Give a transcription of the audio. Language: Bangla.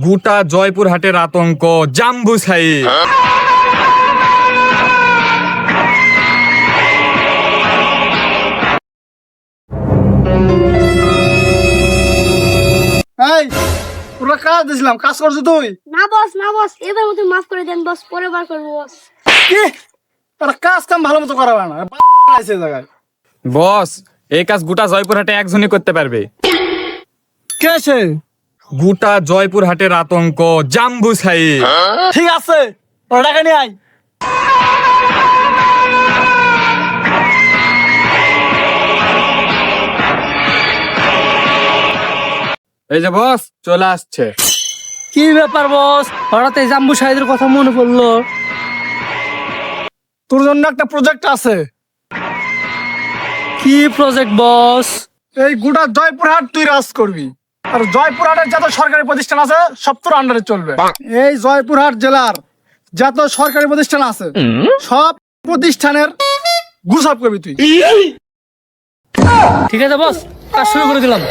গোটা জয়পুরহাটের আতঙ্ক জাম্বু সাহেব। এই তোরা কাজ দিছিলাম, কাজ করছো তুই? না বস, না বস, এবার মতো মাফ করে দেন বস, পরের বার করবো বস। কি তোরা কাজ কাম ভালো মতো করাবে না, আছে জায়গায়। বস, এই কাজ গোটা জয়পুরহাটে একজনই করতে পারবে। কে সে? গোটা জয়পুরহাটের আতঙ্ক জাম্বু সাহেব। ঠিক আছে, ওরা টাকা নিয়ে আয়। এই যে বস চলে আসছে। কি ব্যাপার বস, হঠাৎ এই জাম্বু সাহেবের কথা মনে পড়লো? তোর জন্য একটা প্রজেক্ট আছে। কি প্রজেক্ট বস? এই গোটা জয়পুরহাট তুই রাজ করবি, আর জয়পুরহাটের যত সরকারি প্রতিষ্ঠান আছে সব তোর আন্ডারে চলবে। এই জয়পুরহাট জেলার যত সরকারি প্রতিষ্ঠান আছে সব প্রতিষ্ঠানের গুছাপ করবি তুই। ঠিক আছে বস, কাজ শুরু করে দিলাম।